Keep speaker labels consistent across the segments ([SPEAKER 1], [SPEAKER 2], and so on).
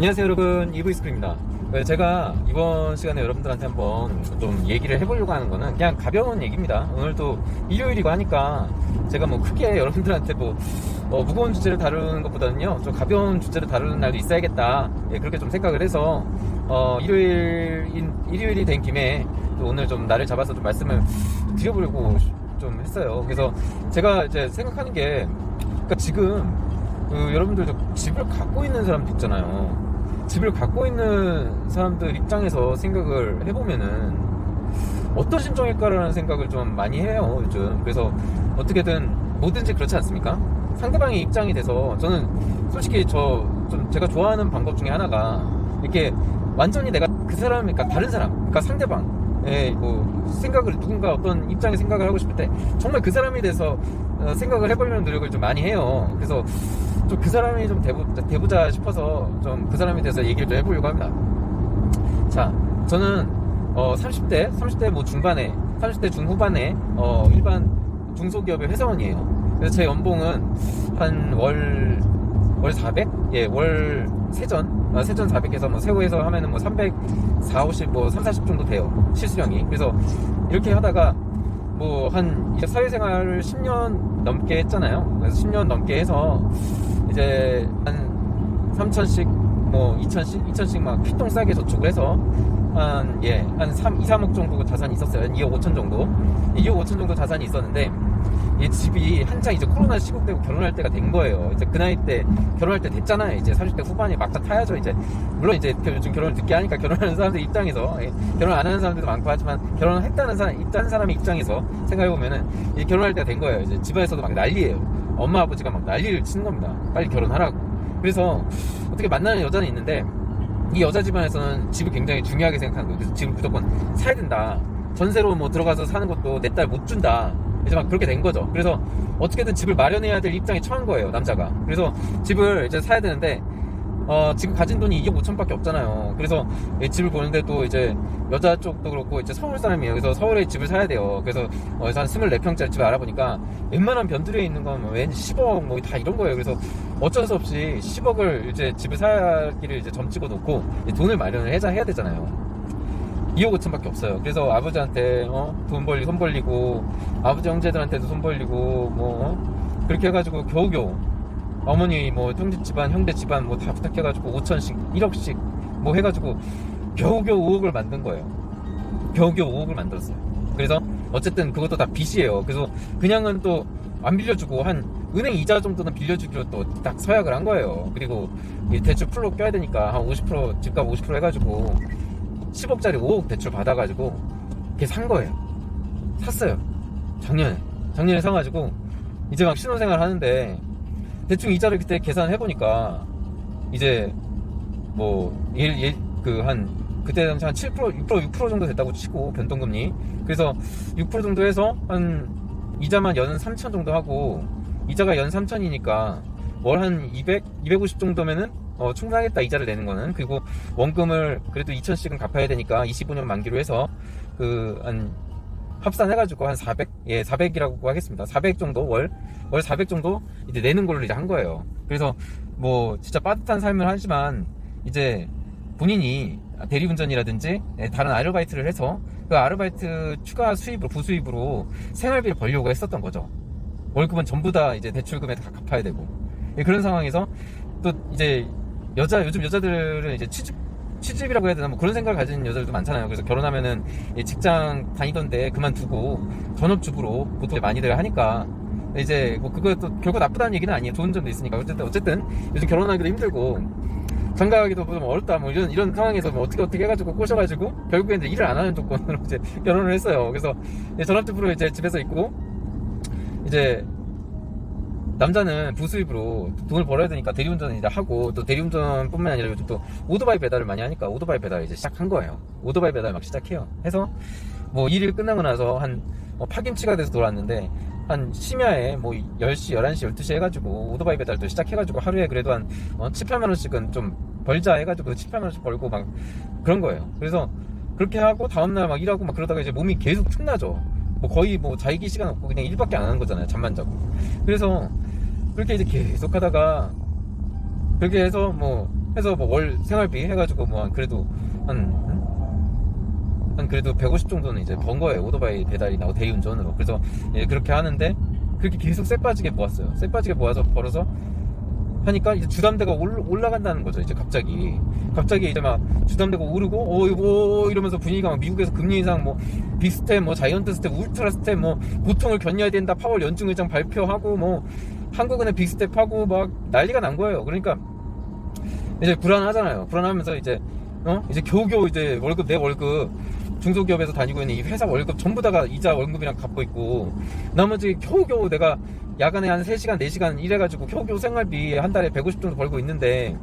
[SPEAKER 1] 안녕하세요 여러분, 이브이스크입니다. 제가 이번 시간에 여러분들한테 한번 좀 얘기를 해보려고 하는 거는 그냥 가벼운 얘기입니다. 오늘 또 일요일이고 하니까 제가 뭐 크게 여러분들한테 무거운 주제를 다루는 것보다는요 좀 가벼운 주제를 다루는 날도 있어야겠다, 그렇게 좀 생각을 해서 일요일이 된 김에 또 오늘 좀 날을 잡아서 좀 말씀을 드려보려고 좀 했어요. 그래서 제가 이제 생각하는 게, 그러니까 지금 여러분들도 집을 갖고 있는 사람도 있잖아요. 집을 갖고 있는 사람들 입장에서 생각을 해보면은 어떤 심정일까라는 생각을 좀 많이 해요 요즘. 그래서 어떻게든 뭐든지 그렇지 않습니까? 상대방의 입장이 돼서 저는 솔직히 제가 좋아하는 방법 중에 하나가, 이렇게 완전히 내가 그 사람, 그러니까 다른 사람, 그러니까 상대방 생각을, 누군가 어떤 입장에 생각을 하고 싶을 때 정말 그 사람에 대해서 생각을 해보려는 노력을 좀 많이 해요. 그래서 좀 그 사람이 좀 돼보자 싶어서 좀 그 사람에 대해서 얘기를 좀 해보려고 합니다. 자, 저는 30대 뭐 중반에, 30대 중후반에 일반 중소기업의 회사원이에요. 그래서 제 연봉은 한 월 400? 월 세전 400에서 뭐 세후에서 하면은 뭐 340, 50, 뭐 3, 40 정도 돼요, 실수령이. 그래서 이렇게 하다가 한 사회생활을 10년 넘게 했잖아요. 그래서 10년 넘게 해서 이제 한 3천씩 뭐 2천씩 막 피똥 싸게 저축을 해서 한 2, 3억 정도 자산이 있었어요. 한 2억 5천 정도. 2억 5천 정도 자산이 있었는데, 이 집이 한창 이제 코로나 시국되고 결혼할 때가 된 거예요. 이제 그 나이 때 결혼할 때 됐잖아요. 이제 30대 후반에 막다 타야죠. 이제 물론 이제 요즘 결혼을 늦게 하니까 결혼하는 사람들 입장에서, 결혼 안 하는 사람들도 많고 하지만 결혼했다는 사람의 입장에서 생각해보면은 이제 결혼할 때가 된 거예요. 이제 집안에서도 막 난리예요. 엄마 아버지가 막 난리를 치는 겁니다. 빨리 결혼하라고. 그래서 어떻게 만나는 여자는 있는데, 이 여자 집안에서는 집을 굉장히 중요하게 생각하는 거예요. 그래서 집을 무조건 사야 된다. 전세로 뭐 들어가서 사는 것도 내 딸 못 준다. 이제 막 그렇게 된 거죠. 그래서 어떻게든 집을 마련해야 될 입장에 처한 거예요, 남자가. 그래서 집을 이제 사야 되는데, 지금 가진 돈이 2억 5천밖에 없잖아요. 그래서 집을 보는데 또 이제 여자 쪽도 그렇고 이제 서울 사람이에요. 그래서 서울에 집을 사야 돼요. 그래서 한 24평짜리 집을 알아보니까 웬만한 변두리에 있는 건 왠 10억 뭐 다 이런 거예요. 그래서 어쩔 수 없이 10억을 이제 집을 사기를 이제 점찍어 놓고 돈을 마련을 해야 되잖아요. 2억 5천밖에 없어요. 그래서 아버지한테 손 벌리고, 아버지 형제들한테도 손 벌리고 그렇게 해가지고 겨우겨우 어머니 형제 집안 형제 집안 다 부탁해가지고 5천씩 1억씩 해가지고 겨우겨우 5억을 만든 거예요. 겨우겨우 5억을 만들었어요. 그래서 어쨌든 그것도 다 빚이에요. 그래서 그냥은 또 안 빌려주고 한 은행 이자 정도는 빌려주기로 또 딱 서약을 한 거예요. 그리고 대출 풀로 껴야 되니까 한 50%, 집값 50% 해가지고 10억짜리 5억 대출 받아가지고 걔 산 거예요. 샀어요. 작년에 사가지고 이제 막 신혼생활 하는데, 대충 이자를 그때 계산해보니까 이제 그때 한 7%, 6% 정도 됐다고 치고, 변동금리. 그래서 6% 정도 해서 한 이자만 연 3천 정도 하고, 이자가 연 3천이니까 월 한 250 정도면은 충분하겠다, 이자를 내는 거는. 그리고 원금을 그래도 2천씩은 갚아야 되니까 25년 만기로 해서 한 합산해가지고 한 400이라고 하겠습니다. 400 정도, 월 400 정도 이제 내는 걸로 이제 한 거예요. 그래서 진짜 빠듯한 삶을 하지만 이제 본인이 대리운전이라든지 다른 아르바이트를 해서 그 아르바이트 추가 수입으로, 부수입으로 생활비를 벌려고 했었던 거죠. 월급은 전부 다 이제 대출금에 다 갚아야 되고. 그런 상황에서 또 이제 요즘 여자들은 이제 취직이라고 해야 되나 그런 생각을 가진 여자들도 많잖아요. 그래서 결혼하면은 직장 다니던데 그만두고 전업주부로 보통 많이들 하니까, 이제 그것도 결국 나쁘다는 얘기는 아니에요. 좋은 점도 있으니까. 어쨌든 요즘 결혼하기도 힘들고 장가가기도 좀 어렵다 이런 상황에서 어떻게 해가지고 꼬셔가지고 결국엔 이제 일을 안 하는 조건으로 이제 결혼을 했어요. 그래서 전업주부로 이제 집에서 있고, 이제 남자는 부수입으로 돈을 벌어야 되니까 대리운전을 이제 하고, 또 대리운전뿐만 아니라 요즘 또 오토바이 배달을 많이 하니까 오토바이 배달 이제 시작한 거예요. 오토바이 배달 막 시작해요. 해서 일을 끝나고 나서 한 파김치가 돼서 돌아왔는데, 한 심야에 10시, 11시, 12시 해가지고 오토바이 배달도 시작해가지고 하루에 그래도 한 7, 8만원씩은 좀 벌자 해가지고 7, 8만원씩 벌고 막 그런 거예요. 그래서 그렇게 하고 다음날 막 일하고 막 그러다가 이제 몸이 계속 축나죠. 거의 자기 시간 없고 그냥 일밖에 안 하는 거잖아요. 잠만 자고. 그래서 그렇게 이제 계속 하다가, 그렇게 해서 해서 뭐 월 생활비 해가지고 뭐 그래도 한 그래도 150 정도는 이제 번 거예요. 오토바이 배달이 나고 대리운전으로. 그래서 예, 그렇게 하는데 그렇게 계속 쎄 빠지게 모았어요. 쎄 빠지게 모아서 벌어서 하니까 이제 주담대가 올라간다는 거죠. 이제 갑자기 이제 막 주담대가 오르고 이거 이러면서 분위기가 막 미국에서 금리 인상 뭐 빅스텝 뭐 자이언트 스텝 울트라 스텝 뭐 고통을 견뎌야 된다 파월 연중 의장 발표하고 뭐 한국은행 빅스텝 하고 막 난리가 난 거예요. 그러니까 이제 불안하잖아요. 불안하면서 이제 이제 겨우겨우 이제 월급 내 월급 중소기업에서 다니고 있는 이 회사 월급 전부 다가 이자 월급이랑 갚고 있고 나머지 겨우겨우 내가 야간에 한 3시간 4시간 일해가지고 겨우겨우 생활비 한 달에 150 정도 벌고 있는데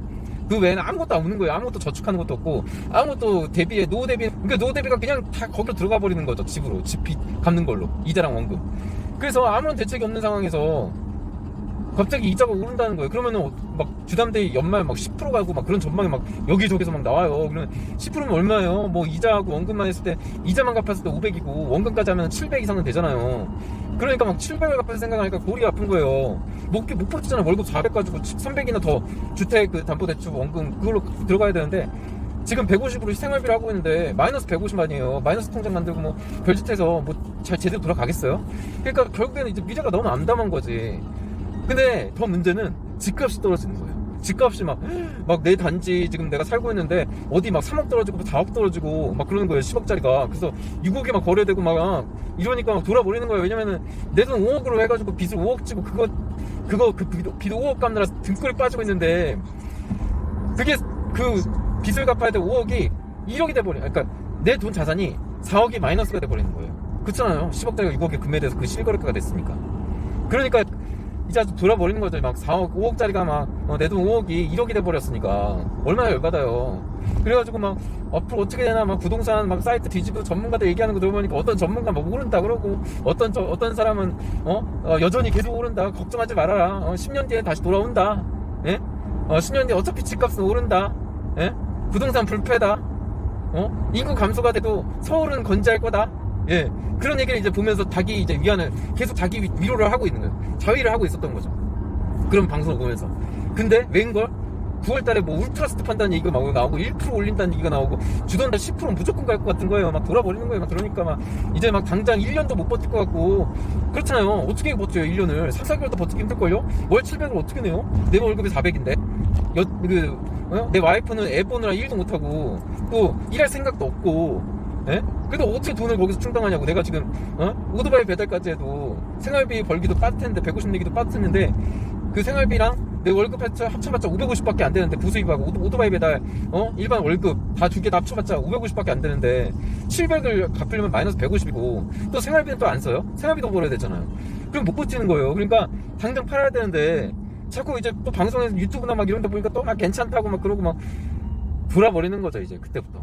[SPEAKER 1] 그 외에는 아무것도 없는 거예요. 아무것도 저축하는 것도 없고 아무것도 대비에 노후 대비 그러니까 노후 대비가 그냥 다 거기로 들어가 버리는 거죠. 집으로 집 빚 갚는 걸로 이자랑 원금. 그래서 아무런 대책이 없는 상황에서 갑자기 이자가 오른다는 거예요. 그러면은 막 주담대 연말 막 10% 가고 막 그런 전망이 막 여기저기서 막 나와요. 그러면 10%면 얼마예요? 뭐 이자하고 원금만 했을 때 이자만 갚았을 때 500이고 원금까지 하면 700 이상은 되잖아요. 그러니까 막 700을 갚아서 생각하니까 골이 아픈 거예요. 못 버티잖아. 월급 400 가지고 300이나 더 주택 그 담보대출 원금 그걸로 들어가야 되는데 지금 150으로 생활비를 하고 있는데 마이너스 150만이에요. 마이너스 통장 만들고 뭐 별짓해서 뭐 잘 제대로 돌아가겠어요? 그러니까 결국에는 이제 미래가 너무 암담한 거지. 근데 더 문제는 집값이 떨어지는 거예요. 집값이 막 내 단지 지금 내가 살고 있는데 어디 막 3억 떨어지고 4억 떨어지고 막 그러는 거예요. 10억짜리가. 그래서 6억에 막 거래되고 막 이러니까 막 돌아버리는 거예요. 왜냐면은 내 돈 5억으로 해가지고 빚을 5억 지고 그 빚 5억 갚느라 등골이 빠지고 있는데 그게 그 빚을 갚아야 될 5억이 1억이 돼버려요. 그러니까 내 돈 자산이 4억이 마이너스가 돼버리는 거예요. 그렇잖아요. 10억짜리가 6억에 금매돼서 그 실거래가가 됐으니까. 그러니까 이제 아주 돌아버리는 거죠. 막 4억, 5억짜리가 막 내 돈 5억이 1억이 돼버렸으니까 얼마나 열받아요. 그래가지고 막 앞으로 어떻게 되나 막 부동산 막 사이트 뒤집어 전문가들 얘기하는 거 들어보니까 어떤 전문가 막 오른다 그러고 어떤 사람은 여전히 계속 오른다. 걱정하지 말아라. 10년 뒤에 다시 돌아온다. 예? 10년 뒤에 어차피 집값은 오른다. 예? 부동산 불패다. 인구 감소가 돼도 서울은 건재할 거다. 예. 그런 얘기를 이제 보면서 자기 이제 위안을 계속 자기 위로를 하고 있는 거예요. 자위를 하고 있었던 거죠. 그런 방송을 보면서. 근데 웬걸 9월달에 뭐 울트라 스텝 한다는 얘기가 막 나오고 1% 올린다는 얘기가 나오고 주던달 10%는 무조건 갈 것 같은 거예요. 막 돌아버리는 거예요. 막 그러니까 막 이제 막 당장 1년도 못 버틸 것 같고 그렇잖아요. 어떻게 버텨요 1년을 3-4개월도 버티기 힘들걸요? 월 700을 어떻게 내요? 내 월급이 400인데 내 와이프는 애 보느라 일도 못하고 또 일할 생각도 없고 예? 그래도 어떻게 돈을 거기서 충당하냐고. 내가 지금 오토바이 배달까지 해도 생활비 벌기도 빠듯했는데 150 내기도 빠듯했는데 그 생활비랑 내 월급 합쳐봤자 550밖에 안 되는데 부수입하고 오토바이 배달 일반 월급 다 두 개 다 합쳐봤자 550밖에 안 되는데 700을 갚으려면 마이너스 150이고 또 생활비는 또 안 써요? 생활비도 벌어야 되잖아요. 그럼 못 버티는 거예요. 그러니까 당장 팔아야 되는데 자꾸 이제 또 방송에서 유튜브나 막 이런 데 보니까 또 막 괜찮다고 막 그러고 막 돌아버리는 거죠. 이제 그때부터.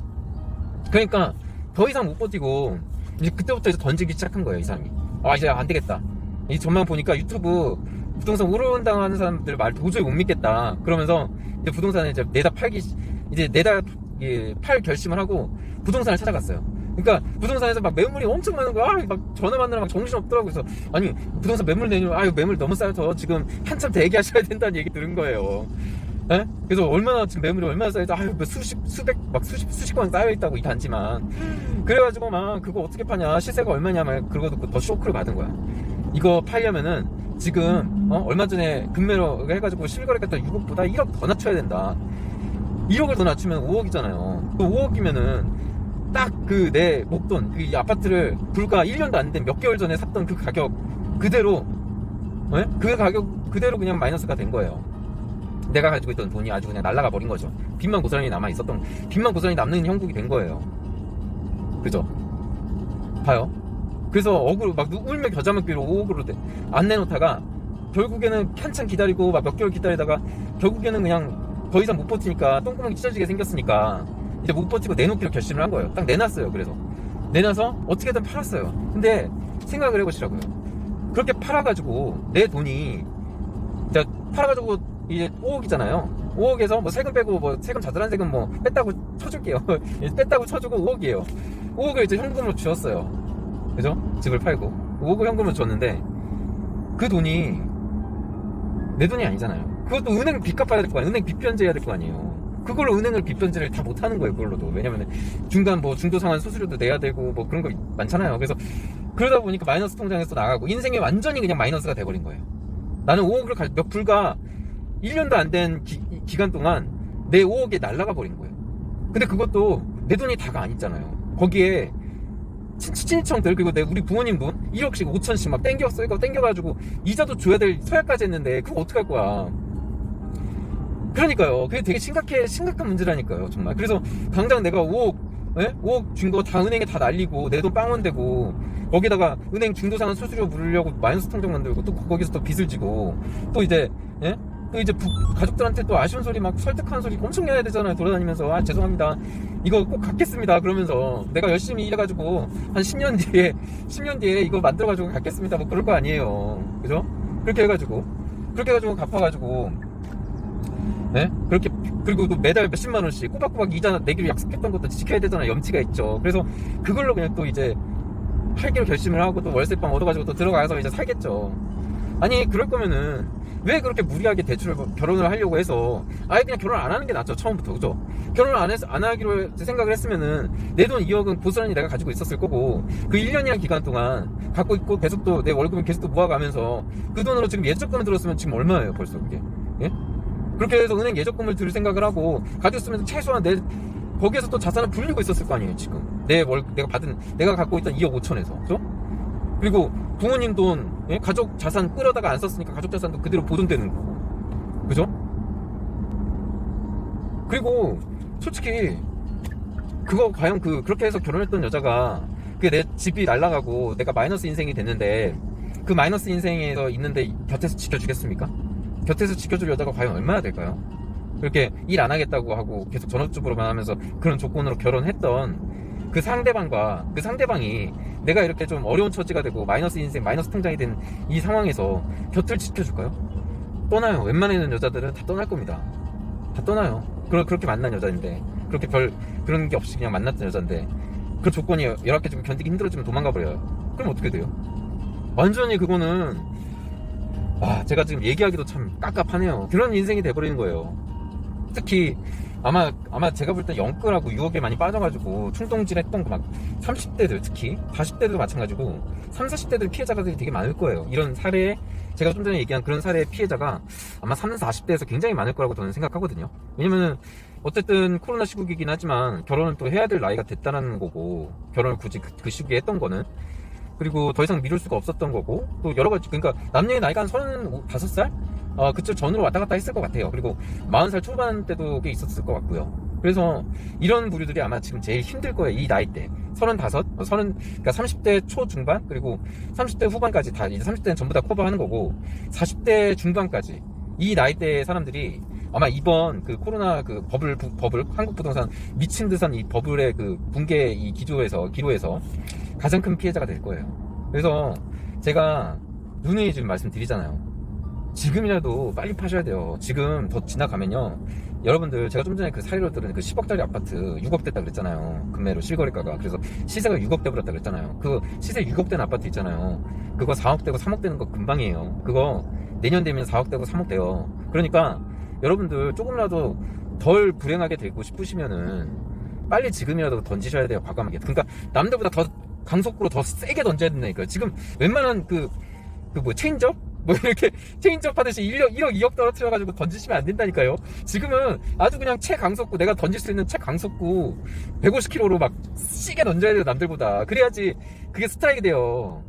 [SPEAKER 1] 그러니까 더 이상 못 버티고 이제 그때부터 이제 던지기 시작한 거예요. 이 사람이 이제 안 되겠다. 이 전만 보니까 유튜브 부동산 오른다고 하는 사람들 말 도저히 못 믿겠다. 그러면서 이제 부동산을 이제 내다 팔 결심을 하고 부동산을 찾아갔어요. 그러니까 부동산에서 막 매물이 엄청 많은 거야. 막 전화 받느라 막 정신 없더라고. 그래서 아니 부동산 매물 내면 매물 너무 싸서 지금 한참 대기하셔야 된다는 얘기 들은 거예요. 에? 그래서 지금 매물이 얼마나 쌓여있다. 수십 건 쌓여있다고 이 단지만. 그래가지고 막 그거 어떻게 파냐 시세가 얼마냐 막 그러고 듣고 더 쇼크를 받은 거야. 이거 팔려면은 지금 얼마 전에 금매로 해가지고 실거래가 6억보다 1억 더 낮춰야 된다. 1억을 더 낮추면 5억이잖아요. 그 5억이면은 딱 그 내 목돈 그 아파트를 불과 1년도 안 된 몇 개월 전에 샀던 그 가격 그대로 그 가격 그대로 그냥 마이너스가 된 거예요. 내가 가지고 있던 돈이 아주 그냥 날아가 버린 거죠. 빚만 고스란히 남는 형국이 된 거예요. 그죠? 봐요. 그래서 막 울며 겨자 먹기로 5억으로 안 내놓다가 결국에는 한참 기다리고 막 몇 개월 기다리다가 결국에는 그냥 더 이상 못 버티니까 똥구멍이 찢어지게 생겼으니까 이제 못 버티고 내놓기로 결심을 한 거예요. 딱 내놨어요. 그래서 내놔서 어떻게든 팔았어요. 근데 생각을 해보시라고요. 그렇게 팔아가지고 내 돈이 팔아가지고 이제 5억이잖아요. 5억에서 뭐 세금 빼고 뭐 세금 자잘한 세금 뭐 뺐다고 쳐줄게요. 뺐다고 쳐주고 5억이에요. 5억을 이제 현금으로 주었어요. 그죠? 집을 팔고 5억을 현금으로 줬는데 그 돈이 내 돈이 아니잖아요. 그것도 은행 빚 갚아야 될 거 아니에요. 은행 빚 변제해야 될 거 아니에요. 그걸로 은행을 빚변제를 다 못하는 거예요. 그걸로도. 왜냐면 중간 뭐 중도 상환 수수료도 내야 되고 뭐 그런 거 많잖아요. 그래서 그러다 보니까 마이너스 통장에서 나가고 인생이 완전히 그냥 마이너스가 돼버린 거예요. 나는 5억을 불과 1년도 안 된 기간 동안 내 5억이 날아가 버린 거예요. 근데 그것도 내 돈이 다가 아니잖아요. 거기에 친인척들 그리고 우리 부모님 돈 1억씩 5천씩 막 땡겨가지고 이자도 줘야 될 서약까지 했는데 그거 어떡할 거야. 그러니까요. 그게 되게 심각한 문제라니까요. 정말. 그래서 당장 내가 5억 5억 준 거 다 은행에 다 날리고 내 돈 빵원되고 거기다가 은행 중도상환 수수료 물으려고 마이너스 통장 만들고 또 거기서 또 빚을 지고 또 이제 또 이제 가족들한테 또 아쉬운 소리 막 설득하는 소리 엄청 내야 되잖아요. 돌아다니면서 아 죄송합니다 이거 꼭 갚겠습니다 그러면서 내가 열심히 일해가지고 한 10년 뒤에 이거 만들어가지고 갚겠습니다 뭐 그럴 거 아니에요. 그죠? 그렇게 해가지고 갚아가지고 그렇게 그리고 또 매달 몇십만 원씩 꼬박꼬박 이자 내기로 약속했던 것도 지켜야 되잖아. 염치가 있죠. 그래서 그걸로 그냥 또 이제 팔기로 결심을 하고 또 월세방 얻어가지고 또 들어가서 이제 살겠죠. 아니 그럴 거면은 왜 그렇게 무리하게 결혼을 하려고 해서 아예 그냥 결혼 안 하는 게 낫죠. 처음부터. 그죠? 결혼을 안 하기로 생각을 했으면은 내 돈 2억은 고스란히 내가 가지고 있었을 거고 그 1년이란 기간 동안 갖고 있고 계속 또 내 월급을 계속 또 모아가면서 그 돈으로 지금 예적금을 들었으면 지금 얼마예요 벌써 그게. 예? 그렇게 해서 은행 예적금을 들 생각을 하고 가졌으면 최소한 거기에서 또 자산을 불리고 있었을 거 아니에요 지금. 내가 갖고 있던 2억 5천에서. 그죠? 그리고 부모님 돈, 가족 자산 끌어다가 안 썼으니까 가족 자산도 그대로 보존되는 거고. 그죠? 그리고 솔직히 그거 과연 그렇게 해서 결혼했던 여자가 그게 내 집이 날아가고 내가 마이너스 인생이 됐는데 그 마이너스 인생에서 있는데 곁에서 지켜주겠습니까? 곁에서 지켜줄 여자가 과연 얼마나 될까요? 그렇게 일 안 하겠다고 하고 계속 전업주부로만 하면서 그런 조건으로 결혼했던 그 상대방이 내가 이렇게 좀 어려운 처지가 되고 마이너스 인생, 마이너스 통장이 된 이 상황에서 곁을 지켜줄까요? 떠나요. 웬만한 여자들은 다 떠날 겁니다. 다 떠나요. 그렇게 만난 여자인데 그렇게 그런 게 없이 그냥 만났던 여자인데 그 조건이 열악해지고 견디기 힘들어지면 도망가 버려요. 그럼 어떻게 돼요? 완전히 그거는 제가 지금 얘기하기도 참 깝깝하네요. 그런 인생이 돼버리는 거예요. 특히 아마 제가 볼 때 영끌하고 유혹에 많이 빠져가지고 충동질 했던 거 막 30대들 특히 40대도 마찬가지고 30, 40대들 피해자들이 되게 많을 거예요. 이런 사례에 제가 좀 전에 얘기한 그런 사례의 피해자가 아마 30, 40대에서 굉장히 많을 거라고 저는 생각하거든요. 왜냐면은 어쨌든 코로나 시국이긴 하지만 결혼을 또 해야 될 나이가 됐다는 거고 결혼을 굳이 그 시기에 했던 거는 그리고 더 이상 미룰 수가 없었던 거고 또 여러 가지 그러니까 남녀의 나이가 한 35살? 그쪽 전으로 왔다 갔다 했을 것 같아요. 그리고 40살 초반 때도 꽤 있었을 것 같고요. 그래서 이런 부류들이 아마 지금 제일 힘들 거예요. 이 나이 때. 35, 그러니까 30대 초중반 그리고 30대 후반까지 다 이제 30대는 전부 다 커버하는 거고 40대 중반까지 이 나이대의 사람들이 아마 이번 그 코로나 그 버블 한국 부동산 미친 듯한 이 버블의 그 붕괴 이 기로에서 가장 큰 피해자가 될 거예요. 그래서 제가 누누이 지금 말씀드리잖아요. 지금이라도 빨리 파셔야 돼요. 지금 더 지나가면요. 여러분들 제가 좀 전에 그 사례로 들은 그 10억짜리 아파트 6억 됐다 그랬잖아요. 금매로 실거래가가. 그래서 시세가 6억 돼 버렸다 그랬잖아요. 그 시세 6억 된 아파트 있잖아요. 그거 4억 되고 3억 되는 거 금방이에요. 그거 내년 되면 4억 되고 3억 돼요. 그러니까 여러분들 조금이라도 덜 불행하게 되고 싶으시면은 빨리 지금이라도 던지셔야 돼요. 과감하게. 그러니까 남들보다 더 강속구로 더 세게 던져야 된다니까요. 지금 웬만한 체인저? 이렇게 체인점 하듯이 1억, 2억 떨어뜨려가지고 던지시면 안 된다니까요. 지금은 아주 그냥 최강속구, 내가 던질 수 있는 최강속구 150km로 막 시게 던져야 돼요, 남들보다. 그래야지 그게 스트라이크 돼요.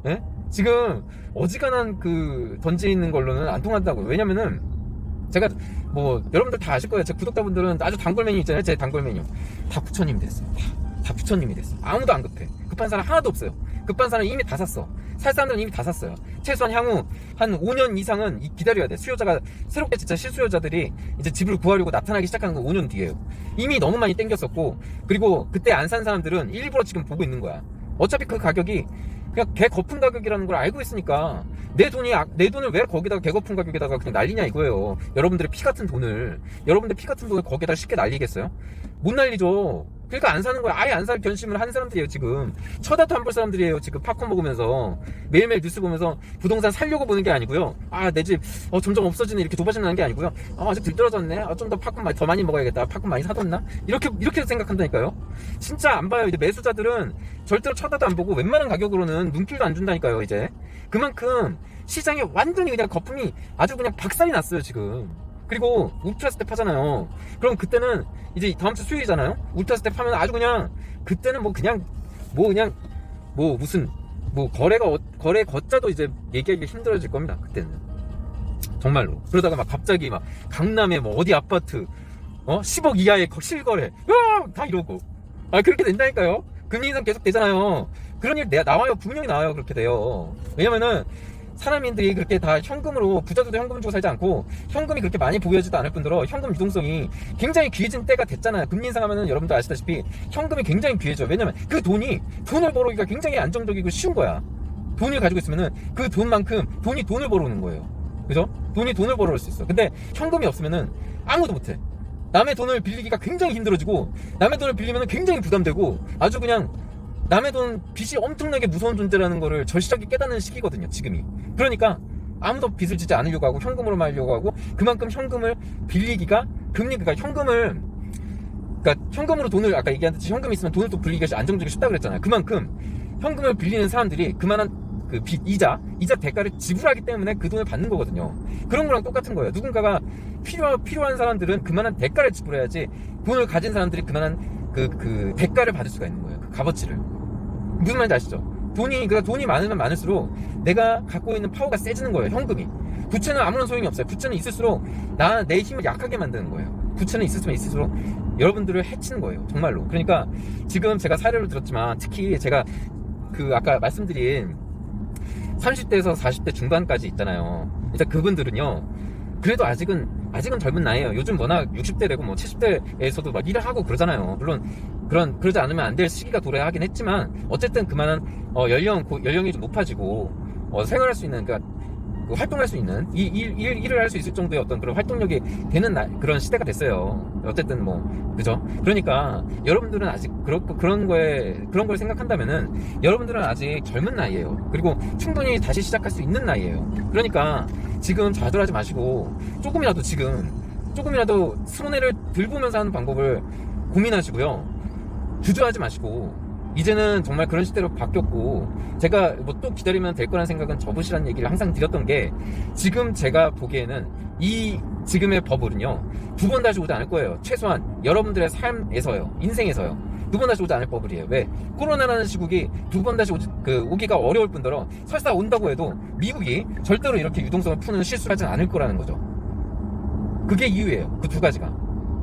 [SPEAKER 1] 예? 지금 어지간한 던지는 걸로는 안 통한다고요. 왜냐면은 제가 여러분들 다 아실 거예요. 제 구독자분들은 아주 단골 메뉴 있잖아요. 제 단골 메뉴. 다 부처님 됐어요. 다 부처님이 됐어. 아무도 안 급해. 급한 사람 하나도 없어요. 급한 사람 이미 다 샀어. 살 사람들은 이미 다 샀어요. 최소한 향후 한 5년 이상은 기다려야 돼. 수요자가 새롭게 진짜 실수요자들이 이제 집을 구하려고 나타나기 시작하는 건 5년 뒤에요. 이미 너무 많이 땡겼었고 그리고 그때 안 산 사람들은 일부러 지금 보고 있는 거야. 어차피 그 가격이 그냥 개 거품 가격이라는 걸 알고 있으니까 내 돈을 왜 거기다가 개 거품 가격에다가 그냥 날리냐 이거예요. 여러분들의 피 같은 돈을 거기다 쉽게 날리겠어요? 못 날리죠. 그러니까 안 사는 거야. 아예 안 살 결심을 한 사람들이에요. 지금 쳐다도 안 볼 사람들이에요. 지금 팝콘 먹으면서 매일매일 뉴스 보면서 부동산 살려고 보는 게 아니고요. 아, 내 집 점점 없어지네 이렇게 도바지는 게 아니고요. 아직 들떨어졌네. 좀 더 팝콘 더 많이 먹어야겠다. 팝콘 많이 사뒀나? 이렇게 생각한다니까요. 진짜 안 봐요. 이제 매수자들은 절대로 쳐다도 안 보고 웬만한 가격으로는 눈길도 안 준다니까요. 이제 그만큼 시장에 완전히 그냥 거품이 아주 그냥 박살이 났어요 지금. 그리고 울트라 스텝 하잖아요. 그럼 그때는 이제 다음 주 수요일이잖아요. 울트라 스텝 하면 아주 그냥 그때는 무슨 거래 걷자도 이제 얘기하기 힘들어질 겁니다. 그때는 정말로. 그러다가 막 갑자기 막 강남에 뭐 어디 아파트 10억 이하의 실거래 다 이러고 그렇게 된다니까요. 금리 인상 계속 되잖아요. 그런 일 나와요. 분명히 나와요. 그렇게 돼요. 왜냐면은 사람들이 그렇게 다 현금으로, 부자들도 현금 주고 살지 않고 현금이 그렇게 많이 보여지도 않을 뿐더러 현금 유동성이 굉장히 귀해진 때가 됐잖아요. 금리 인상하면은 여러분도 아시다시피 현금이 굉장히 귀해져. 왜냐면 그 돈을 벌어오기가 굉장히 안정적이고 쉬운 거야. 돈을 가지고 있으면은 그 돈만큼 돈을 벌어오는 거예요. 그죠? 돈을 벌어올 수 있어. 근데 현금이 없으면은 아무도 못해. 남의 돈을 빌리기가 굉장히 힘들어지고, 남의 돈을 빌리면은 굉장히 부담되고, 아주 그냥 남의 돈, 빚이 엄청나게 무서운 존재라는 거를 절실하게 깨닫는 시기거든요, 지금이. 그러니까 아무도 빚을 지지 않으려고 하고 현금으로만 하려고 하고, 그만큼 현금을 빌리기가 그러니까 현금으로 돈을, 아까 얘기했듯이 현금이 있으면 돈을 또 빌리기가 안정적이고 쉽다 그랬잖아요. 그만큼 현금을 빌리는 사람들이 그만한 그 빚, 이자 대가를 지불하기 때문에 그 돈을 받는 거거든요. 그런 거랑 똑같은 거예요. 누군가가 필요한 사람들은 그만한 대가를 지불해야지 돈을 가진 사람들이 그만한 그 대가를 받을 수가 있는 거예요. 그 값어치를. 무슨 말인지 아시죠? 돈이 많으면 많을수록 내가 갖고 있는 파워가 세지는 거예요. 현금이. 부채는 아무런 소용이 없어요. 부채는 있을수록 내 힘을 약하게 만드는 거예요. 부채는 있을수록 여러분들을 해치는 거예요. 정말로. 그러니까 지금 제가 사례를 들었지만, 특히 제가 아까 말씀드린 30대에서 40대 중반까지 있잖아요. 일단 그분들은요, 그래도 아직은 젊은 나이에요. 요즘 워낙 60대 되고 70대에서도 막 일을 하고 그러잖아요. 물론 그러지 않으면 안 될 시기가 도래야 하긴 했지만, 어쨌든 그만한 연령이 좀 높아지고 생활할 수 있는, 그러니까 활동할 수 있는 일을 할 수 있을 정도의 어떤 그런 활동력이 되는 그런 시대가 됐어요. 어쨌든 그죠? 그러니까 여러분들은 아직 그런 걸 생각한다면은 여러분들은 아직 젊은 나이에요. 그리고 충분히 다시 시작할 수 있는 나이에요. 그러니까 지금 좌절하지 마시고 조금이라도 손해를 덜 보면서 하는 방법을 고민하시고요. 주저하지 마시고, 이제는 정말 그런 시대로 바뀌었고, 제가 또 기다리면 될 거라는 생각은 접으시라는 얘기를 항상 드렸던 게, 지금 제가 보기에는 지금의 버블은요, 두 번 다시 오지 않을 거예요. 최소한 여러분들의 삶에서요, 인생에서요, 두 번 다시 오지 않을 버블이에요. 왜? 코로나라는 시국이 두 번 다시 오기가 어려울 뿐더러, 설사 온다고 해도 미국이 절대로 이렇게 유동성을 푸는 실수를 하진 않을 거라는 거죠. 그게 이유예요. 그 두 가지가.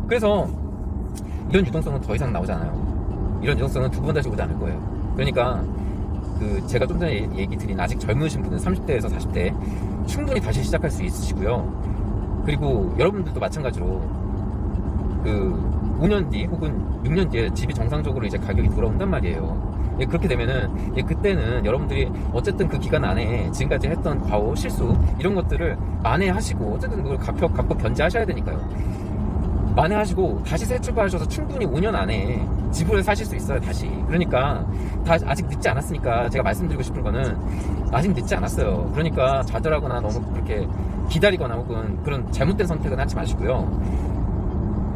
[SPEAKER 1] 그래서 이런 유동성은 더 이상 나오지 않아요. 이런 유동성은 두 번 다시 오지 않을 거예요. 그러니까 제가 좀 전에 얘기 드린 아직 젊으신 분은 30대에서 40대 충분히 다시 시작할 수 있으시고요. 그리고 여러분들도 마찬가지로 5년 뒤 혹은 6년 뒤에 집이 정상적으로 이제 가격이 돌아온단 말이에요. 그렇게 되면은 그때는 여러분들이 어쨌든 그 기간 안에 지금까지 했던 과오, 실수 이런 것들을 만회하시고, 어쨌든 그걸 각각 견제하셔야 되니까요. 만회하시고 다시 새 출발하셔서 충분히 5년 안에 집을 사실 수 있어요. 다시. 그러니까 아직 늦지 않았으니까 제가 말씀드리고 싶은 거는, 아직 늦지 않았어요. 그러니까 좌절하거나 너무 그렇게 기다리거나 혹은 그런 잘못된 선택은 하지 마시고요.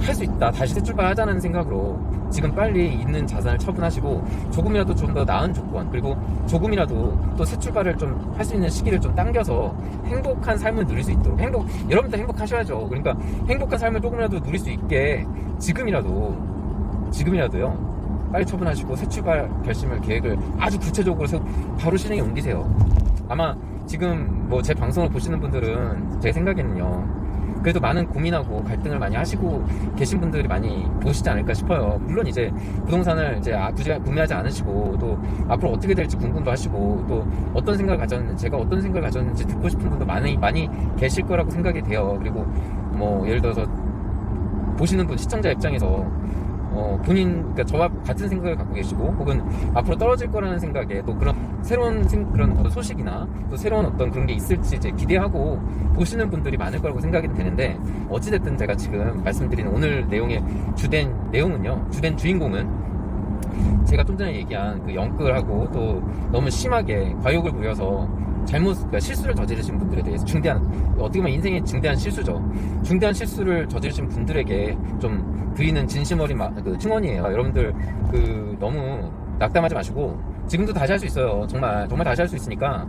[SPEAKER 1] 할 수 있다, 다시 새 출발하자는 생각으로 지금 빨리 있는 자산을 처분하시고, 조금이라도 좀 더 나은 조건, 그리고 조금이라도 또 새 출발을 좀 할 수 있는 시기를 좀 당겨서 행복한 삶을 누릴 수 있도록, 여러분들 행복하셔야죠. 그러니까 행복한 삶을 조금이라도 누릴 수 있게 지금이라도요 빨리 처분하시고 새 출발 계획을 아주 구체적으로 바로 실행에 옮기세요. 아마 지금 제 방송을 보시는 분들은 제 생각에는요, 그래도 많은 고민하고 갈등을 많이 하시고 계신 분들이 많이 보시지 않을까 싶어요. 물론 이제 부동산을 이제 굳이 구매하지 않으시고, 또 앞으로 어떻게 될지 궁금도 하시고, 또 어떤 생각을 가졌는지, 제가 어떤 생각을 가졌는지 듣고 싶은 분도 많이 계실 거라고 생각이 돼요. 그리고 예를 들어서 보시는 분, 시청자 입장에서 그러니까 저와 같은 생각을 갖고 계시고 혹은 앞으로 떨어질 거라는 생각에 또 그런 새로운 그런 어떤 소식이나 또 새로운 어떤 그런 게 있을지 이제 기대하고 보시는 분들이 많을 거라고 생각이 되는데, 어찌됐든 제가 지금 말씀드리는 오늘 내용의 주된 내용은요, 주된 주인공은 제가 좀 전에 얘기한 그 영끌하고 또 너무 심하게 과욕을 부려서 그러니까 실수를 저지르신 분들에 대해서 어떻게 보면 인생의 중대한 실수죠. 중대한 실수를 저지르신 분들에게 좀 드리는 진심 어린 그 충언이에요. 여러분들 너무 낙담하지 마시고, 지금도 다시 할 수 있어요. 정말 다시 할 수 있으니까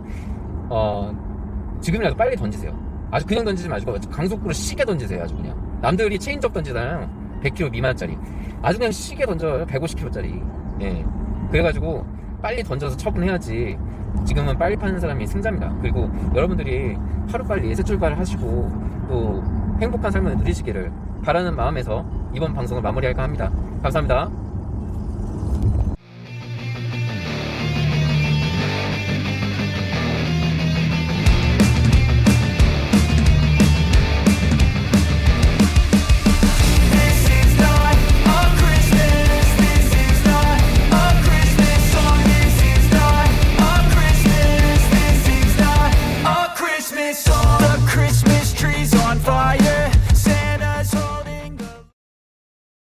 [SPEAKER 1] 지금이라도 빨리 던지세요. 아주 그냥 던지지 마시고 강속구로 시게 던지세요. 아주 그냥 남들이 체인적 던지잖아요. 100km 미만짜리 아주 그냥 시게 던져요. 150km짜리. 예. 그래가지고 빨리 던져서 처분해야지. 지금은 빨리 파는 사람이 승자입니다. 그리고 여러분들이 하루빨리 새 출발을 하시고 또 행복한 삶을 누리시기를 바라는 마음에서 이번 방송을 마무리할까 합니다. 감사합니다.